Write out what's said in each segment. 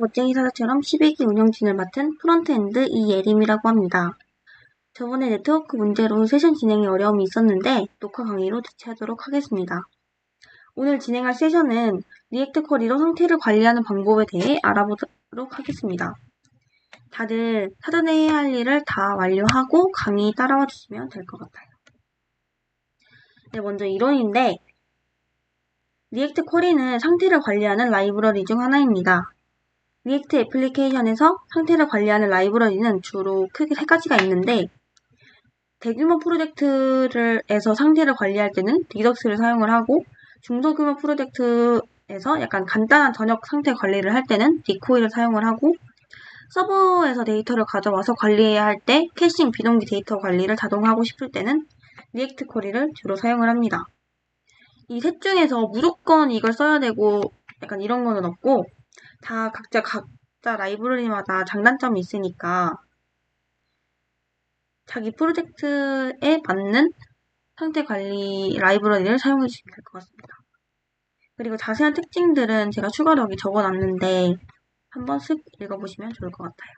멋쟁이 사자처럼 11기 운영진을 맡은 프론트엔드 이예림이라고 합니다. 저번에 네트워크 문제로 세션 진행에 어려움이 있었는데 녹화 강의로 대체하도록 하겠습니다. 오늘 진행할 세션은 리액트 쿼리로 상태를 관리하는 방법에 대해 알아보도록 하겠습니다. 다들 사전에 해야 할 일을 다 완료하고 강의 따라와 주시면 될 것 같아요. 네, 먼저 이론인데 리액트 쿼리는 상태를 관리하는 라이브러리 중 하나입니다. 리액트 애플리케이션에서 상태를 관리하는 라이브러리는 주로 크게 세 가지가 있는데 대규모 프로젝트에서 상태를 관리할 때는 리덕스를 사용을 하고 중소규모 프로젝트에서 약간 간단한 전역 상태 관리를 할 때는 디코이를 사용을 하고 서버에서 데이터를 가져와서 관리해야 할 때 캐싱 비동기 데이터 관리를 자동하고 싶을 때는 리액트 쿼리를 주로 사용을 합니다. 이 셋 중에서 무조건 이걸 써야 되고 약간 이런 거는 없고 다 각자 라이브러리마다 장단점이 있으니까 자기 프로젝트에 맞는 상태 관리 라이브러리를 사용해 주시면 될 것 같습니다. 그리고 자세한 특징들은 제가 추가로 여기 적어놨는데 한번 쓱 읽어보시면 좋을 것 같아요.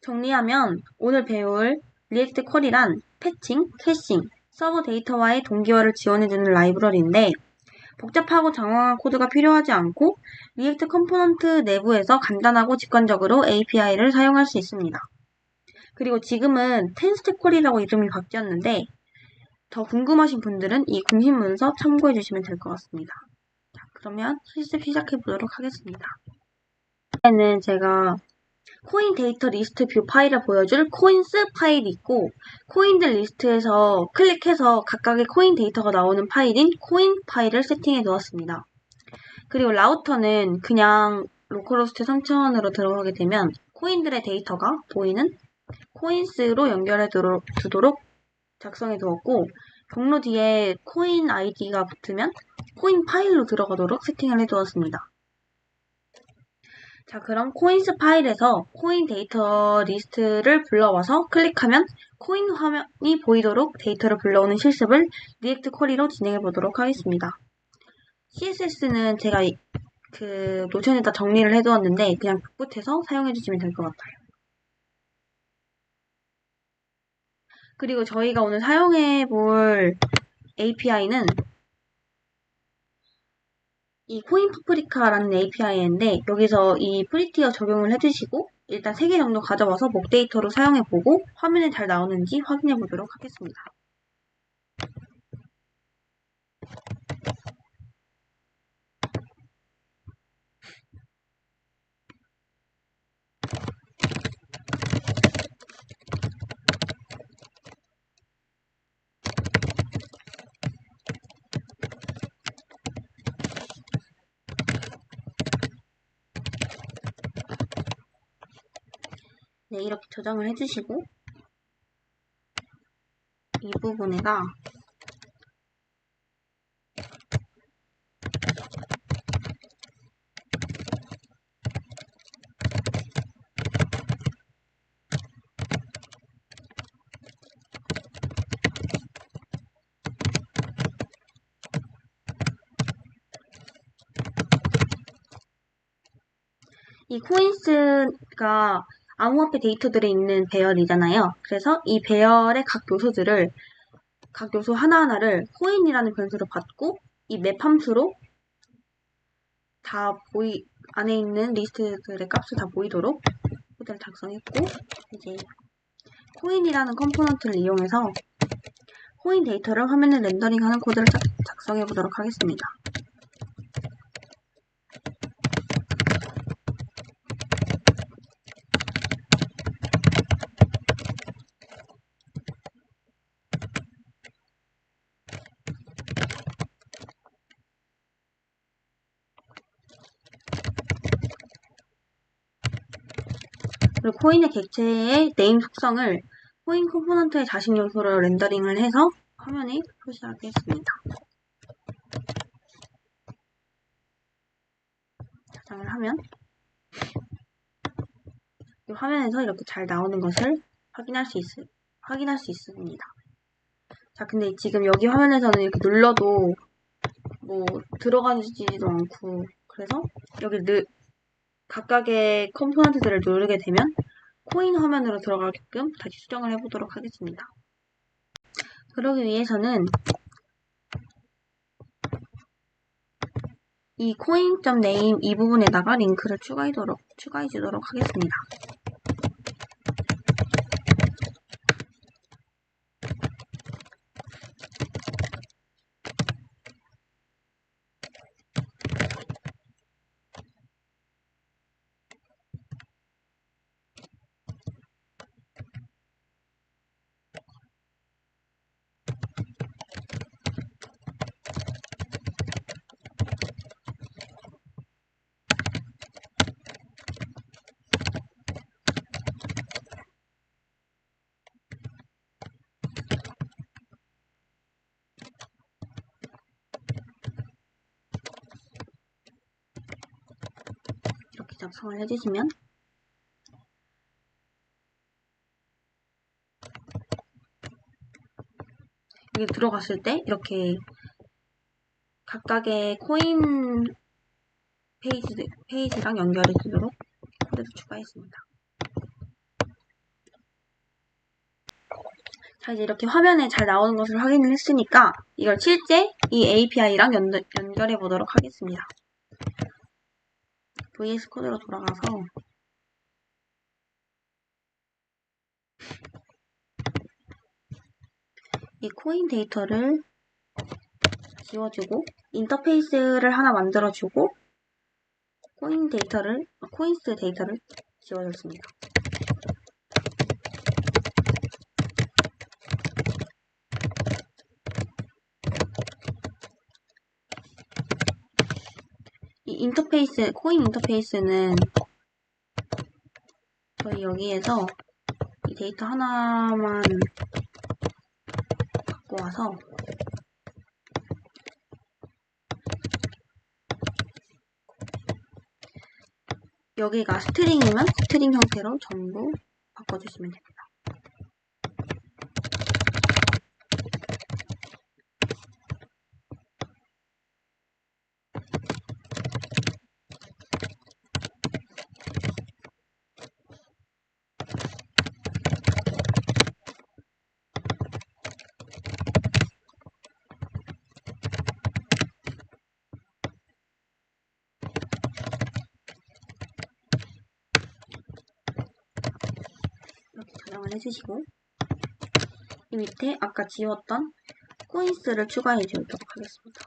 정리하면 오늘 배울 리액트 쿼리란 패칭, 캐싱, 서버 데이터와의 동기화를 지원해주는 라이브러리인데 복잡하고 장황한 코드가 필요하지 않고 리액트 컴포넌트 내부에서 간단하고 직관적으로 API를 사용할 수 있습니다. 그리고 지금은 10스텝 쿼리라고 이름이 바뀌었는데 더 궁금하신 분들은 이 공식 문서 참고해 주시면 될 것 같습니다. 자, 그러면 실습 시작해 보도록 하겠습니다. 이번에는 제가 코인 데이터 리스트 뷰 파일을 보여줄 코인스 파일이 있고 코인들 리스트에서 클릭해서 각각의 코인 데이터가 나오는 파일인 코인 파일을 세팅해 두었습니다. 그리고 라우터는 그냥 로컬호스트 3000으로 들어가게 되면 코인들의 데이터가 보이는 코인스로 연결해 두도록 작성해 두었고 경로 뒤에 코인 아이디가 붙으면 코인 파일로 들어가도록 세팅을 해 두었습니다. 자, 그럼 코인스 파일에서 코인 데이터 리스트를 불러와서 클릭하면 코인 화면이 보이도록 데이터를 불러오는 실습을 리액트 쿼리로 진행해 보도록 하겠습니다. CSS는 제가 그 노션에다 정리를 해두었는데 그냥 풋풋해서 사용해 주시면 될 것 같아요. 그리고 저희가 오늘 사용해 볼 API는 이 코인 파프리카라는 API인데 여기서 이 프리티어 적용을 해주시고 일단 3개 정도 가져와서 목 데이터로 사용해보고 화면에 잘 나오는지 확인해보도록 하겠습니다. 네, 이렇게 저장을 해주시고 이 부분에다 이 코인스가 암호화폐 데이터들이 있는 배열이잖아요. 그래서 이 배열의 각 요소 하나하나를 코인이라는 변수로 받고 이 맵 함수로 안에 있는 리스트들의 값을 다 보이도록 코드를 작성했고 이제 코인이라는 컴포넌트를 이용해서 코인 데이터를 화면에 렌더링하는 코드를 작성해 보도록 하겠습니다. 그리고 코인의 객체의 네임 속성을 코인 컴포넌트의 자식 요소로 렌더링을 해서 화면에 표시하겠습니다. 저장을 하면 이 화면에서 이렇게 잘 나오는 것을 확인할 수 있습니다. 자, 근데 지금 여기 화면에서는 이렇게 눌러도 뭐 들어가지도 않고 그래서 여기 각각의 컴포넌트들을 누르게 되면 코인 화면으로 들어가게끔 다시 수정을 해보도록 하겠습니다. 그러기 위해서는 이 coin.name 이 부분에다가 링크를 추가해주도록 하겠습니다. 이렇게 작성을 해주시면 여기 들어갔을 때 이렇게 각각의 코인 페이지랑 연결해 주도록 코드를 추가했습니다. 자, 이제 이렇게 화면에 잘 나오는 것을 확인을 했으니까 이걸 실제 이 API랑 연결해 보도록 하겠습니다. VS 코드로 돌아가서 이 코인 데이터를 지워주고 인터페이스를 하나 만들어주고 코인스 데이터를 지워줬습니다. 이 코인 인터페이스는 저희 여기에서 이 데이터 하나만 갖고 와서 여기가 스트링이면 스트링 형태로 전부 바꿔주시면 됩니다. 이렇게 저장을 해주시고 이 밑에 아까 지웠던 코인스를 추가해 주도록 하겠습니다.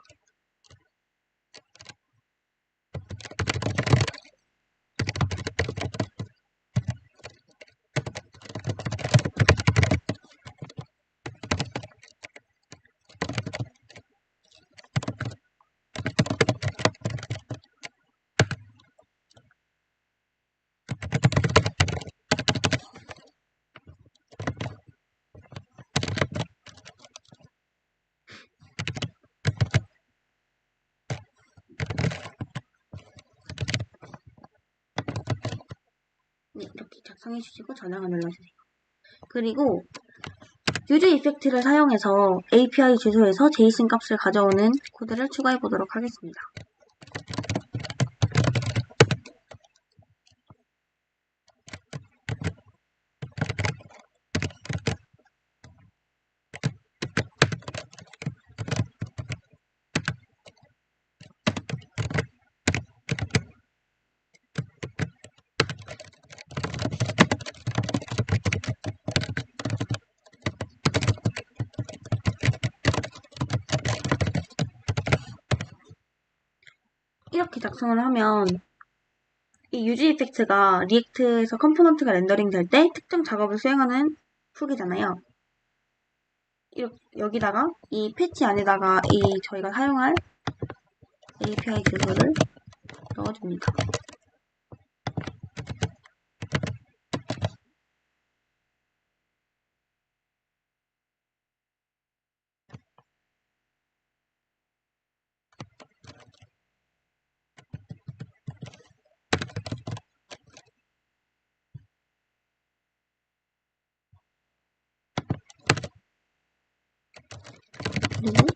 네, 이렇게 작성해 주시고 저장을 눌러주세요. 그리고 유즈 이펙트를 사용해서 API 주소에서 JSON 값을 가져오는 코드를 추가해 보도록 하겠습니다. 이렇게 작성을 하면 이 유즈 이펙트가 리액트에서 컴포넌트가 렌더링 될 때 특정 작업을 수행하는 훅이잖아요. 여기다가 이 패치 안에다가 저희가 사용할 API 주소를 넣어줍니다. 그리고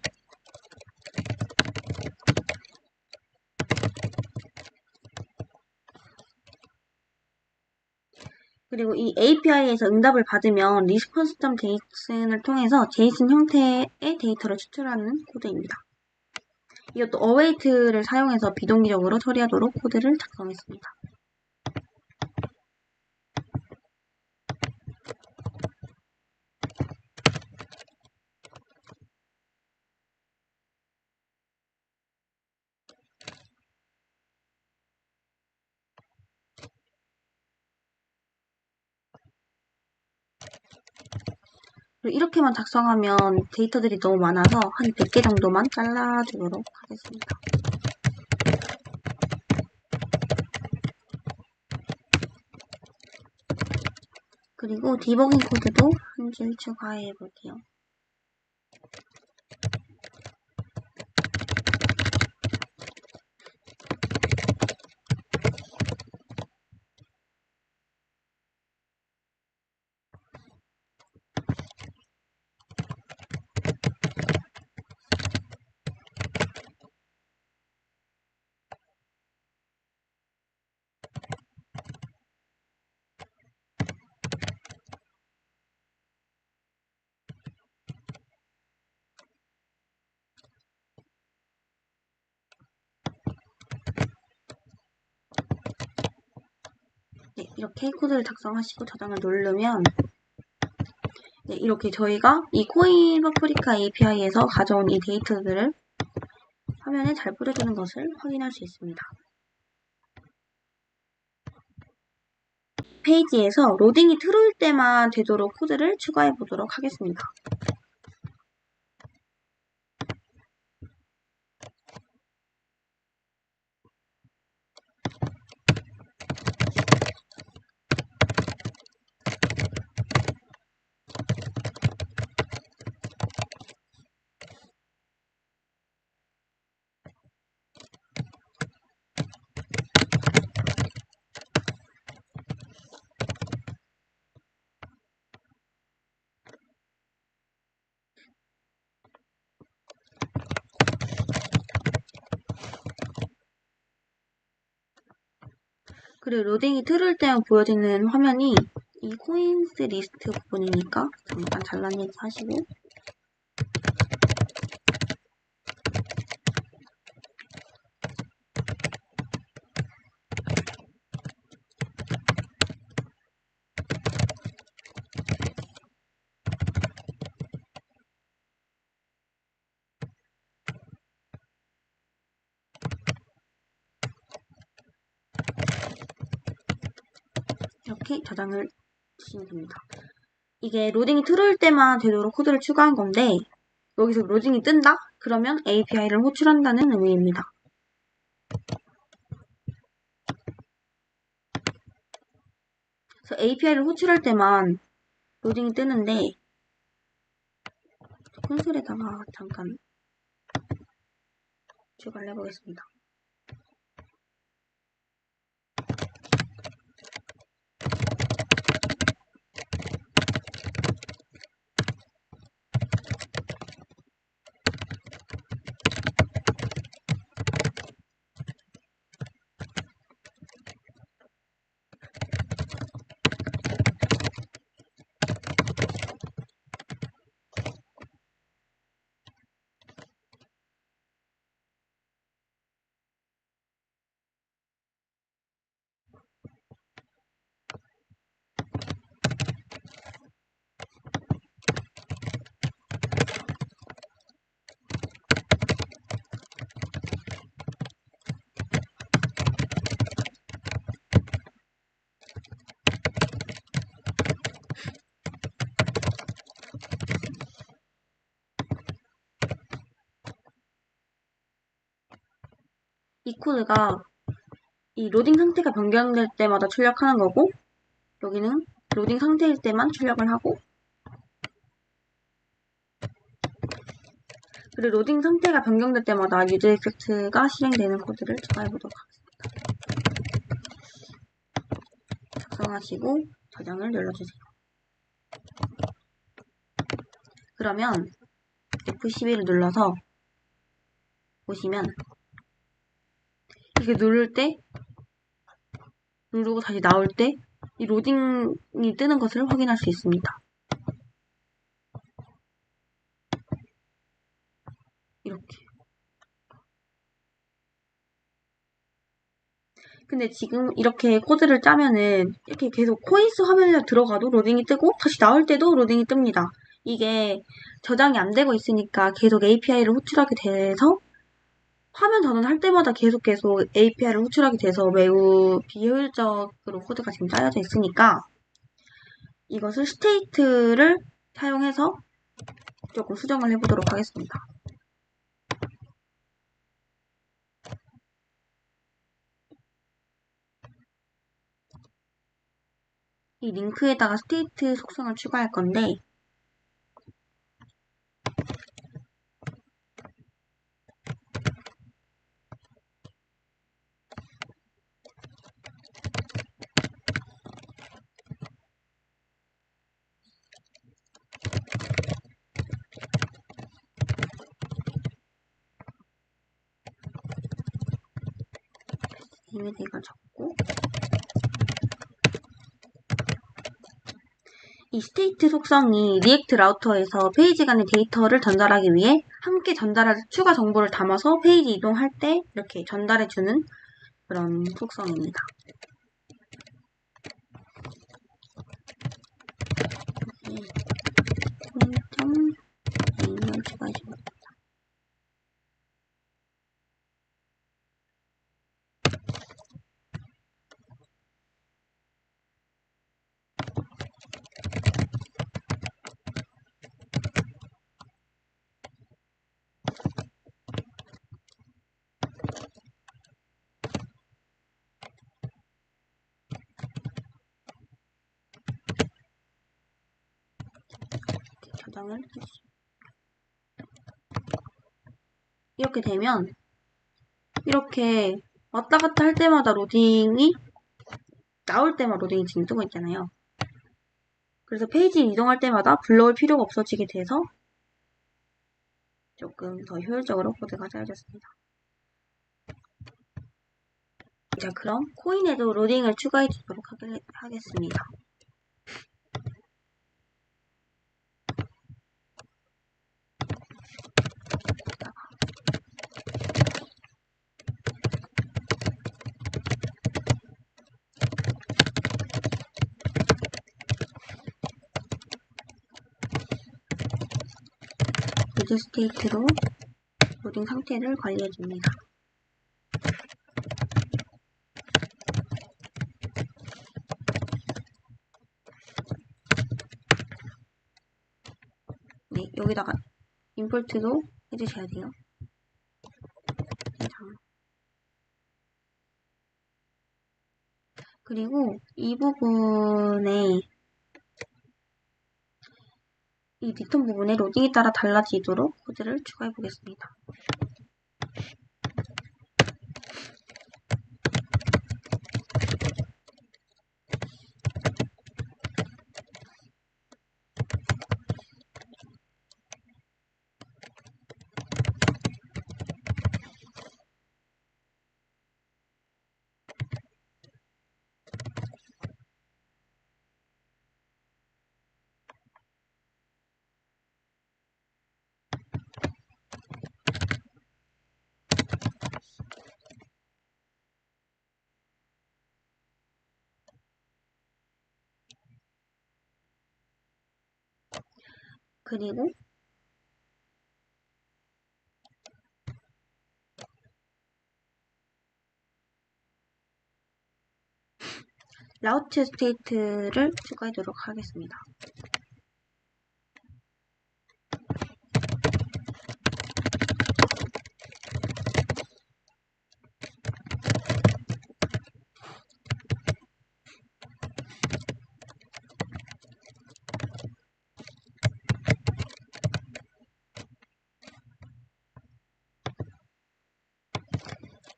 그리고 이 API에서 응답을 받으면 response.json을 통해서 JSON 형태의 데이터를 추출하는 코드입니다. 이것도 await를 사용해서 비동기적으로 처리하도록 코드를 작성했습니다. 그리고 이렇게만 작성하면 데이터들이 너무 많아서 한 100개 정도만 잘라주도록 하겠습니다. 그리고 디버깅 코드도 한 줄 추가해 볼게요. 네, 이렇게 코드를 작성하시고 저장을 누르면 네, 이렇게 저희가 이 코인 파프리카 API에서 가져온 이 데이터들을 화면에 잘 뿌려주는 것을 확인할 수 있습니다. 페이지에서 로딩이 트루일 때만 되도록 코드를 추가해 보도록 하겠습니다. 그리고 로딩이 트루일 때만 보여지는 화면이 이 코인스 리스트 부분이니까 잠깐 잘라내기 하시고 이렇게 저장을 주시면 됩니다. 이게 로딩이 트루일 때만 되도록 코드를 추가한 건데 여기서 로딩이 뜬다? 그러면 API를 호출한다는 의미입니다. 그래서 API를 호출할 때만 로딩이 뜨는데 콘솔에다가 잠깐 추가를 해보겠습니다. 이 코드가 이 로딩 상태가 변경될 때마다 출력하는 거고 여기는 로딩 상태일 때만 출력을 하고 그리고 로딩 상태가 변경될 때마다 유즈 이펙트가 실행되는 코드를 추가해보도록 하겠습니다. 작성하시고 저장을 눌러주세요. 그러면 F12를 눌러서 보시면 이게 누를 때 누르고 다시 나올 때 이 로딩이 뜨는 것을 확인할 수 있습니다. 이렇게. 근데 지금 이렇게 코드를 짜면은 이렇게 계속 코인스 화면에 들어가도 로딩이 뜨고 다시 나올 때도 로딩이 뜹니다. 이게 저장이 안 되고 있으니까 계속 API를 호출하게 돼서 화면 전환할 때마다 계속 API를 호출하게 돼서 매우 비효율적으로 코드가 지금 짜여져 있으니까 이것을 스테이트를 사용해서 조금 수정을 해보도록 하겠습니다. 이 링크에다가 스테이트 속성을 추가할 건데 이미지가 적고 이 스테이트 속성이 리액트 라우터에서 페이지 간의 데이터를 전달하기 위해 함께 전달할 추가 정보를 담아서 페이지 이동할 때 이렇게 전달해주는 그런 속성입니다. 포인트.a를 추가해줍니다. 저장을 해주십니다. 이렇게 되면 이렇게 왔다 갔다 할 때마다 로딩이 나올 때마다 로딩이 지금 뜨고 있잖아요. 그래서 페이지 이동할 때마다 불러올 필요가 없어지게 돼서 조금 더 효율적으로 코드가 짜여졌습니다. 자, 그럼 코인에도 로딩을 추가해 주도록 하겠습니다. 유즈 스테이트로 로딩 상태를 관리해 줍니다. 네, 여기다가 임포트도 해주셔야 돼요. 그리고 이 부분에 이 리턴 부분에 로딩에 따라 달라지도록 코드를 추가해 보겠습니다. 그리고 라우트 스테이트를 추가하도록 하겠습니다.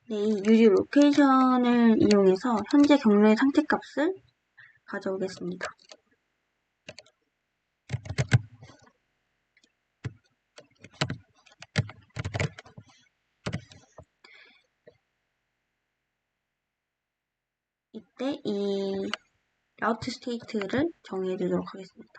네, 이 유지 로케이션을 이용해서 현재 경로의 상태값을 가져오겠습니다. 이때 이 라우트 스테이트를 정의해 두도록 하겠습니다.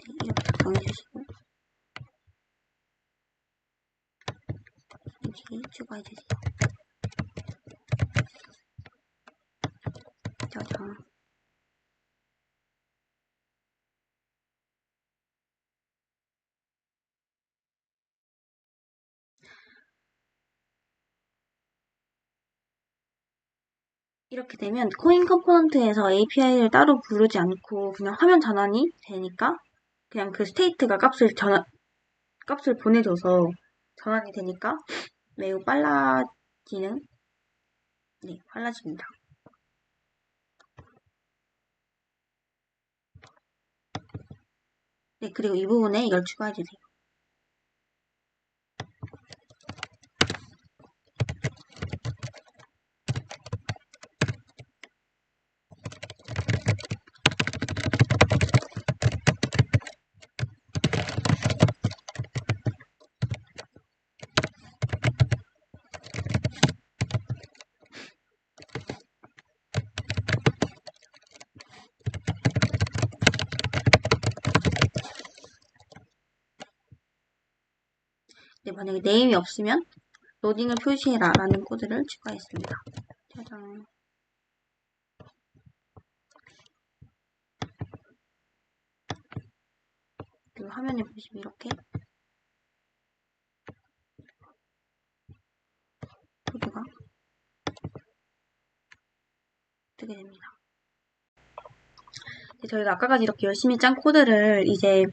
이렇게 작성해주시고 이렇게 추가해주세요. 짜잔. 이렇게 되면 코인 컴포넌트에서 API를 따로 부르지 않고 그냥 화면 전환이 되니까 그냥 그 스테이트가 값을 보내줘서 전환이 되니까 매우 빨라집니다. 네, 그리고 이 부분에 이걸 추가해주세요. 네, 만약에 네임이 없으면 로딩을 표시해라 라는 코드를 추가했습니다. 짜잔. 그리고 화면에 보시면 이렇게 코드가 뜨게 됩니다. 네, 저희가 아까까지 이렇게 열심히 짠 코드를 이제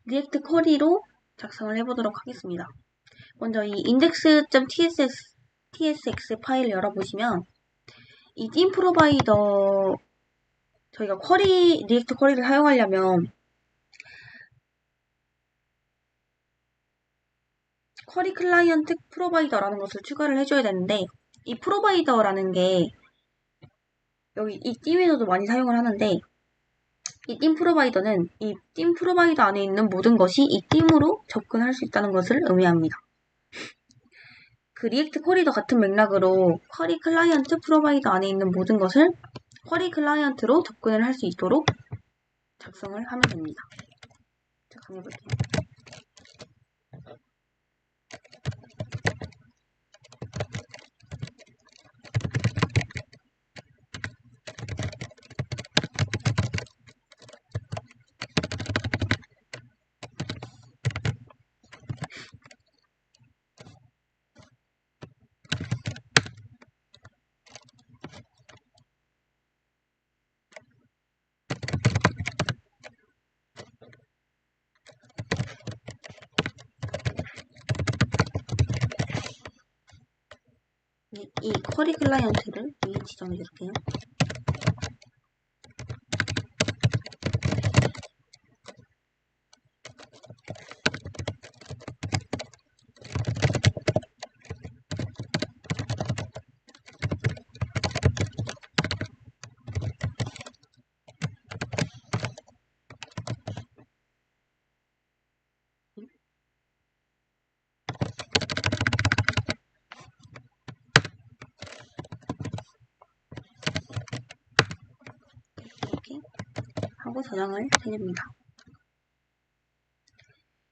리액트 쿼리로 작성을 해보도록 하겠습니다. 먼저 이 index.tsx 파일을 열어보시면 이 빔 프로바이더 저희가 리액트 쿼리를 사용하려면 쿼리 클라이언트 프로바이더라는 것을 추가를 해줘야 되는데 이 프로바이더라는 게 여기 이 빔에서도 많이 사용을 하는데 이 빔 프로바이더는 이 빔 프로바이더 안에 있는 모든 것이 이 빔으로 접근할 수 있다는 것을 의미합니다. 그 리액트 쿼리도 같은 맥락으로 쿼리 클라이언트 프로바이더 안에 있는 모든 것을 쿼리 클라이언트로 접근을 할 수 있도록 작성을 하면 됩니다. 작성해볼게요. 이 쿼리 클라이언트를 위에 지정해줄게요. 이렇게 하고 저장을 해줍니다.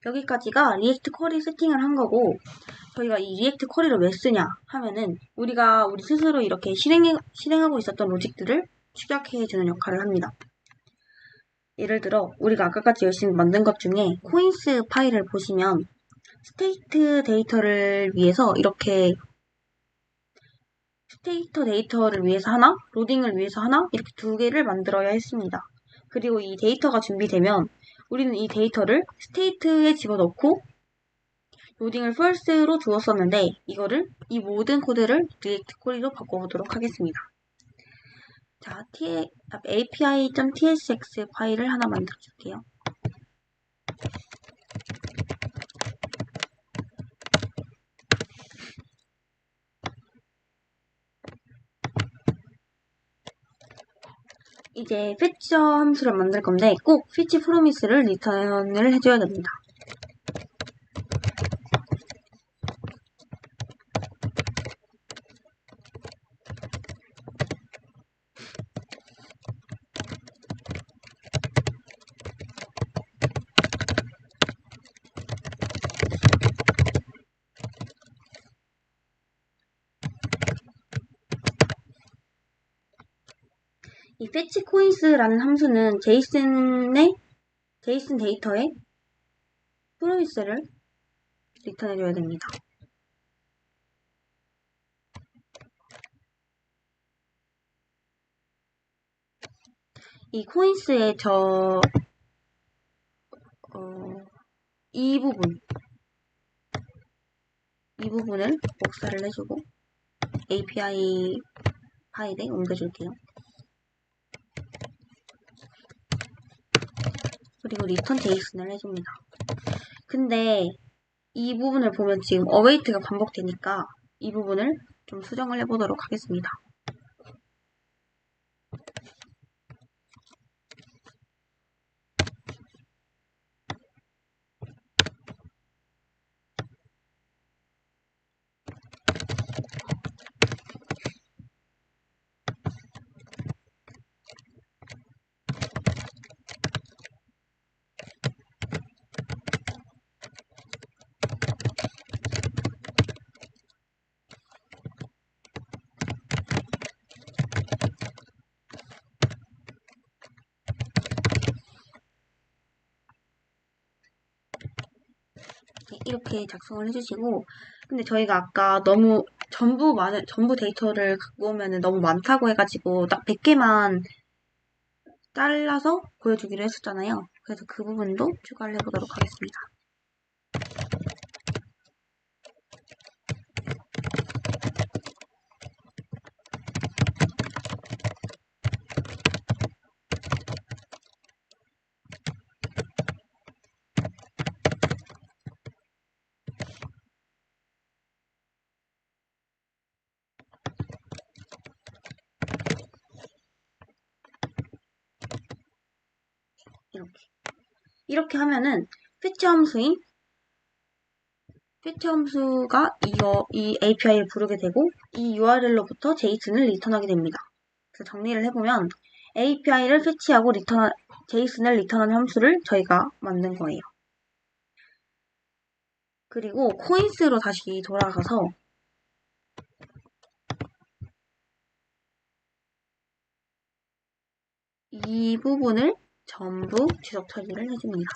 여기까지가 리액트 쿼리 세팅을 한 거고 저희가 이 리액트 쿼리를 왜 쓰냐 하면은 우리 스스로 이렇게 실행하고 있었던 로직들을 축약해주는 역할을 합니다. 예를 들어 우리가 아까까지 열심히 만든 것 중에 코인스 파일을 보시면 스테이트 데이터를 위해서 이렇게 스테이터 데이터를 위해서 하나, 로딩을 위해서 하나 이렇게 두 개를 만들어야 했습니다. 그리고 이 데이터가 준비되면 우리는 이 데이터를 스테이트에 집어넣고 로딩을 false로 주었었는데 이 모든 코드를 리액트 쿼리로 바꿔보도록 하겠습니다. 자, api.tsx 파일을 하나 만들어 줄게요. 이제 fetch 함수를 만들 건데 꼭 fetch promise를 리턴을 해줘야 됩니다. 이 fetch coins라는 함수는 제이슨 데이터에 프로미스를 리턴해줘야 됩니다. 이 코인스의 이 부분을 복사를 해주고 API 파일에 옮겨줄게요. 그리고 return JSON을 해줍니다. 근데 이 부분을 보면 지금 await가 반복되니까 이 부분을 좀 수정을 해보도록 하겠습니다. 이렇게 작성을 해주시고, 근데 저희가 아까 너무 전부 데이터를 갖고 오면 너무 많다고 해가지고 딱 100개만 잘라서 보여주기로 했었잖아요. 그래서 그 부분도 추가를 해보도록 하겠습니다. 이렇게 하면은 fetch 함수가 이 API를 부르게 되고 이 URL로부터 JSON을 리턴하게 됩니다. 그래서 정리를 해보면 API를 fetch하고 JSON을 리턴하는 함수를 저희가 만든 거예요. 그리고 코인스로 다시 돌아가서 이 부분을 전부 지적 처리를 해줍니다.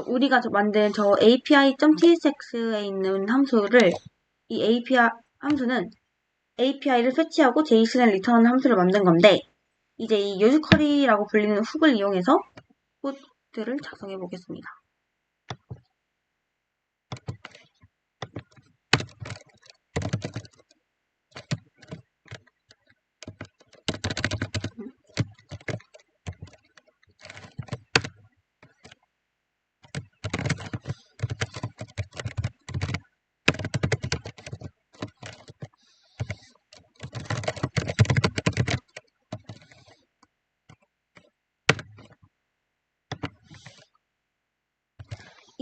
우리가 만든 API.tsx에 있는 함수를 이 API 함수는 API를 fetch하고 JSON을 리턴하는 함수를 만든 건데 이제 이 useQuery라고 불리는 훅을 이용해서 코드를 작성해 보겠습니다.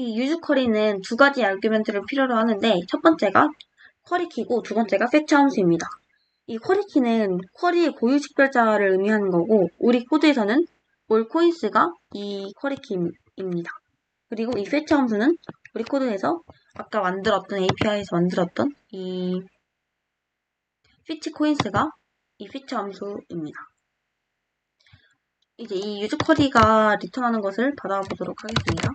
이 useQuery는 두 가지 아규멘트를 필요로 하는데 첫 번째가 쿼리키고 두 번째가 fetch 함수입니다. 이 쿼리키는 쿼리의 고유 식별자를 의미하는 거고 우리 코드에서는 allCoins가 이 쿼리키입니다. 그리고 이 fetch 함수는 우리 코드에서 아까 만들었던 API에서 만들었던 이 fetchCoins가 이 fetch 함수입니다. 이제 이 useQuery가 리턴하는 것을 받아보도록 하겠습니다.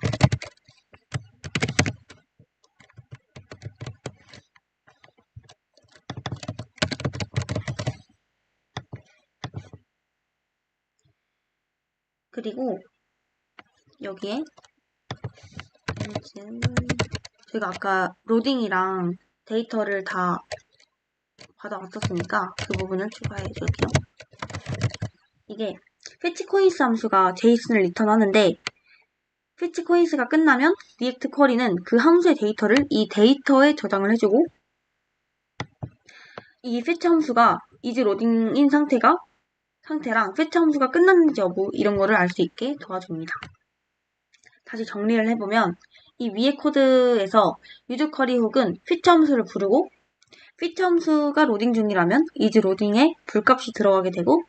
그리고 여기에 저희가 아까 로딩이랑 데이터를 다 받아왔었으니까 그 부분을 추가해 줄게요. 이게 fetchCoins 함수가 JSON을 리턴하는데 fetchCoins가 끝나면 react 쿼리는 그 함수의 데이터를 이 데이터에 저장을 해주고 이 fetch 함수가 is loading인 상태랑 fetch 함수가 끝났는지 여부 이런 거를 알 수 있게 도와줍니다. 다시 정리를 해보면 이 위의 코드에서 use query 훅은 fetch 함수를 부르고 fetch 함수가 로딩 중이라면 is loading에 불값이 들어가게 되고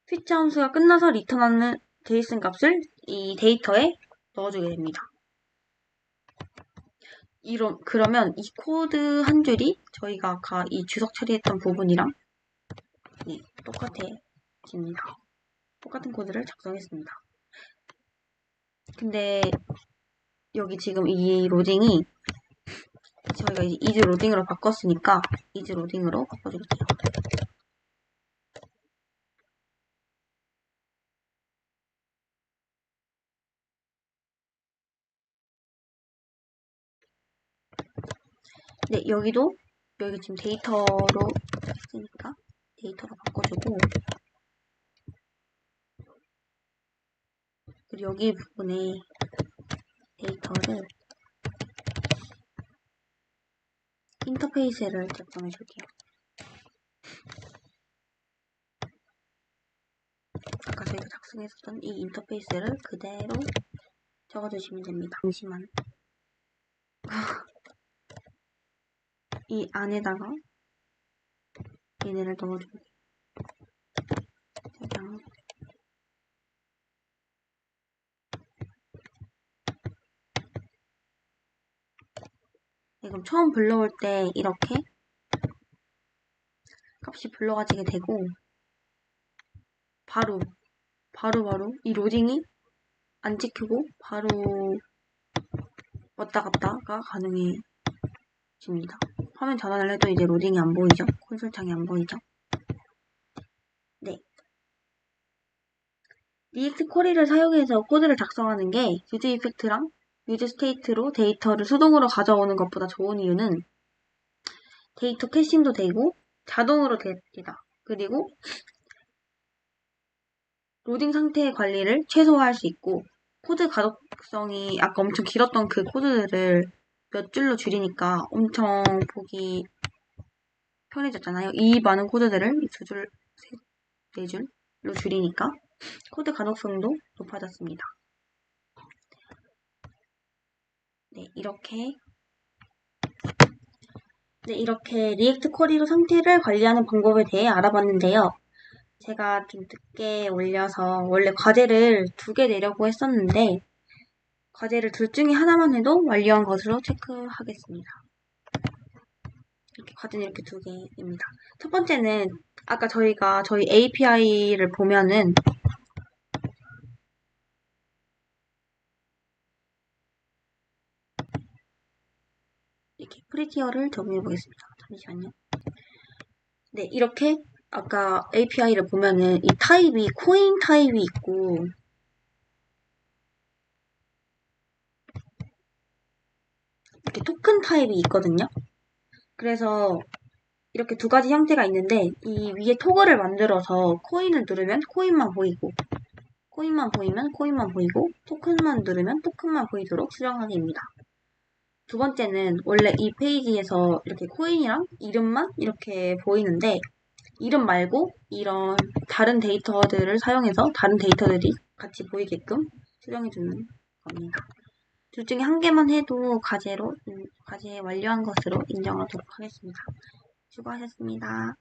fetch 함수가 끝나서 리턴하는 JSON 값을 이 데이터에 넣어주게 됩니다. 그러면 이 코드 한 줄이 저희가 아까 이 주석 처리했던 부분이랑 똑같아집니다. 똑같은 코드를 작성했습니다. 근데 여기 지금 이 로딩이 저희가 이제 is 로딩으로 바꿨으니까 is 로딩으로 바꿔줄게요. 네, 여기 지금 데이터로 했으니까 데이터로 바꿔주고 그리고 여기 부분에 데이터를 인터페이스를 작성해 줄게요. 아까 저희가 작성했었던 이 인터페이스를 그대로 적어주시면 됩니다. 잠시만. 이 안에다가 얘네를 넣어줄게요. 그냥 그럼 처음 불러올 때 이렇게 값이 불러가지게 되고 바로 이 로딩이 안 찍히고 바로 왔다 갔다가 가능해집니다. 화면 전환을 해도 이제 로딩이 안 보이죠? 콘솔 창이 안 보이죠? 네. 리액트 쿼리를 사용해서 코드를 작성하는 게 유즈 이펙트랑 유즈 스테이트로 데이터를 수동으로 가져오는 것보다 좋은 이유는 데이터 캐싱도 되고 자동으로 됩니다. 그리고 로딩 상태의 관리를 최소화할 수 있고 코드 가독성이 아까 엄청 길었던 그 코드들을 몇 줄로 줄이니까 엄청 보기 편해졌잖아요. 이 많은 코드들을 두 줄, 네 줄로 줄이니까 코드 가독성도 높아졌습니다. 네, 이렇게 리액트 쿼리로 상태를 관리하는 방법에 대해 알아봤는데요. 제가 좀 늦게 올려서 원래 과제를 2개 내려고 했었는데 과제를 둘 중에 하나만 해도 완료한 것으로 체크하겠습니다. 과제는 이렇게 2개입니다. 첫 번째는 아까 저희 API를 보면은 이렇게 프리티어를 적용해 보겠습니다. 잠시만요. 네, 이렇게 아까 API를 보면은 이 타입이 코인 타입이 있고 이렇게 토큰 타입이 있거든요. 그래서 이렇게 2가지 형태가 있는데 이 위에 토글을 만들어서 코인을 누르면 코인만 보이고 코인만 보이면 코인만 보이고 토큰만 누르면 토큰만 보이도록 수정하기입니다. 두 번째는 원래 이 페이지에서 이렇게 코인이랑 이름만 이렇게 보이는데 이름 말고 이런 다른 데이터들을 사용해서 다른 데이터들이 같이 보이게끔 수정해주는 겁니다. 둘 중에 한 개만 해도 과제 완료한 것으로 인정하도록 하겠습니다. 수고하셨습니다.